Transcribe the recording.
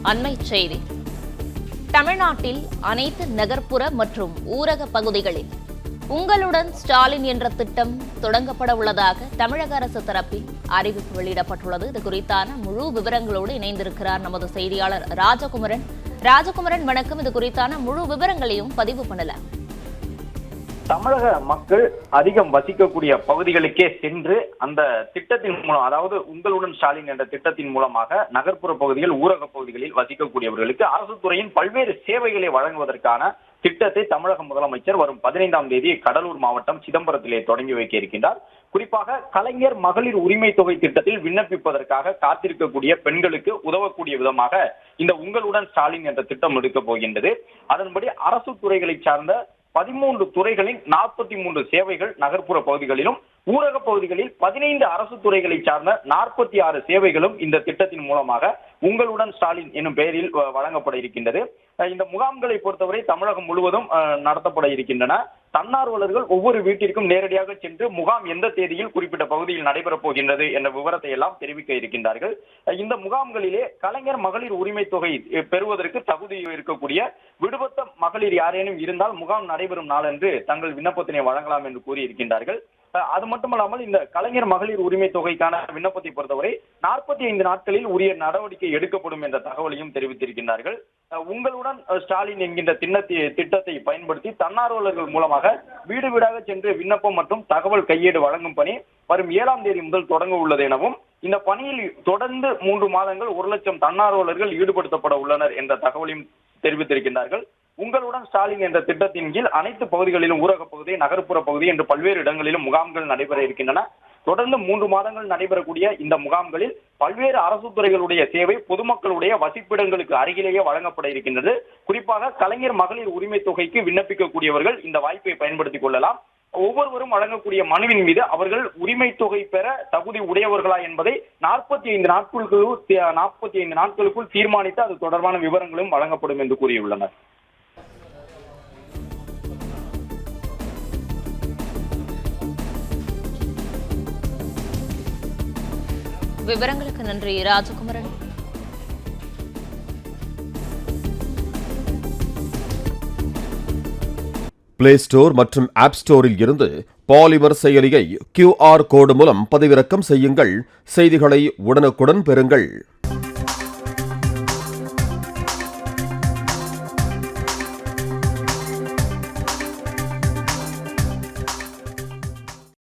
அண்மைச் செய்தி. தமிழ்நாட்டில் அனைத்து நகர்ப்புற மற்றும் ஊரக பகுதிகளில் உங்களுடன் ஸ்டாலின் என்ற திட்டம் தொடங்கப்பட உள்ளதாக தமிழக அரசு தரப்பில் அறிவிப்பு வெளியிடப்பட்டுள்ளது. இது குறித்தான முழு விவரங்களோடு இணைந்திருக்கிறார் நமது செய்தியாளர் ராஜகுமரன். ராஜகுமரன், வணக்கம். இது குறித்தான முழு விவரங்களையும் பதிவு பண்ணலாம். தமிழக மக்கள் அதிகம் வசிக்கக்கூடிய பகுதிகளுக்கே சென்று அந்த திட்டத்தின் மூலம், அதாவது உங்களுடன் ஸ்டாலின் என்ற திட்டத்தின் மூலமாக நகர்ப்புற பகுதிகள், ஊரக பகுதிகளில் வசிக்கக்கூடியவர்களுக்கு அரசு துறையின் பல்வேறு சேவைகளை வழங்குவதற்கான திட்டத்தை தமிழக முதலமைச்சர் வரும் 15ஆம் தேதி கடலூர் மாவட்டம் சிதம்பரத்திலே தொடங்கி வைக்க இருக்கின்றார். குறிப்பாக கலைஞர் மகளிர் உரிமை தொகை திட்டத்தில் விண்ணப்பிப்பதற்காக காத்திருக்கக்கூடிய பெண்களுக்கு உதவக்கூடிய விதமாக இந்த உங்களுடன் ஸ்டாலின் என்ற திட்டம் எடுக்கப் போகின்றது. அதன்படி அரசு துறைகளை சார்ந்த 13 துறைகளின் 43 சேவைகள் நகர்ப்புற பகுதிகளிலும், ஊரக பகுதிகளில் 15 அரசு துறைகளை சார்ந்த 46 சேவைகளும் இந்த திட்டத்தின் மூலமாக உங்களுடன் ஸ்டாலின் என்னும் பெயரில் வழங்கப்பட இருக்கின்றது. இந்த முகாம்களை பொறுத்தவரை தமிழகம் முழுவதும் நடத்தப்பட இருக்கின்றன. தன்னார்வலர்கள் ஒவ்வொரு வீட்டிற்கும் நேரடியாக சென்று முகாம் எந்த தேதியில் குறிப்பிட்ட பகுதியில் நடைபெறப் போகின்றது என்ற விவரத்தை எல்லாம் தெரிவிக்க இருக்கின்றார்கள். இந்த முகாம்களிலே கலைஞர் மகளிர் உரிமை தொகை பெறுவதற்கு தகுதி இருக்கக்கூடிய விடுபட்ட மகளிர் யாரேனும் இருந்தால் முகாம் நடைபெறும் நாளன்று தங்கள் விண்ணப்பத்தினை வழங்கலாம் என்று கூறியிருக்கின்றார்கள். அது மட்டுமல்லாமல் இந்த கலைஞர் மகளிர் உரிமை தொகைக்கான விண்ணப்பத்தை பொறுத்தவரை 45 நாட்களில் உரிய நடவடிக்கை எடுக்கப்படும் என்ற தகவலையும் தெரிவித்திருக்கின்றார்கள். உங்களுடன் ஸ்டாலின் என்கின்ற திட்டத்தை பயன்படுத்தி தன்னார்வலர்கள் மூலமாக வீடு வீடாக சென்று விண்ணப்பம் மற்றும் தகவல் கையேடு வழங்கும் பணி வரும் 7ஆம் தேதி முதல் தொடங்க உள்ளது எனவும், இந்த பணியில் தொடர்ந்து 3 மாதங்கள் 1 லட்சம் தன்னார்வலர்கள் ஈடுபடுத்தப்பட உள்ளனர் என்ற தகவலையும் தெரிவித்திருக்கின்றார்கள். உங்களுடன் ஸ்டாலின் என்ற திட்டத்தின் கீழ் அனைத்து பகுதிகளிலும், ஊரக பகுதி, நகர்ப்புற பகுதி என்று பல்வேறு இடங்களிலும் முகாம்கள் நடைபெற இருக்கின்றன. தொடர்ந்து 3 மாதங்கள் நடைபெறக்கூடிய இந்த முகாம்களில் பல்வேறு அரசு துறைகளுடைய சேவை பொதுமக்களுடைய வசிப்பிடங்களுக்கு அருகிலேயே வழங்கப்பட இருக்கின்றது. குறிப்பாக கலைஞர் மகளிர் உரிமை தொகைக்கு விண்ணப்பிக்கக்கூடியவர்கள் இந்த வாய்ப்பை பயன்படுத்திக் கொள்ளலாம். ஒவ்வொருவரும் வழங்கக்கூடிய மனுவின் மீது அவர்கள் உரிமை தொகை பெற தகுதி உடையவர்களா என்பதை 45 நாட்களுக்குள் தீர்மானித்து அது தொடர்பான விவரங்களும் வழங்கப்படும் என்று கூறியுள்ளனர். விவரங்களுக்கு நன்றி ராஜகுமரன். பிளே ஸ்டோர் மற்றும் ஆப் ஸ்டோரில் இருந்து பாலிமர் செயலியை QR கோடு மூலம் பதிவிறக்கம் செய்யுங்கள். செய்திகளை உடனுக்குடன் பெறுங்கள்.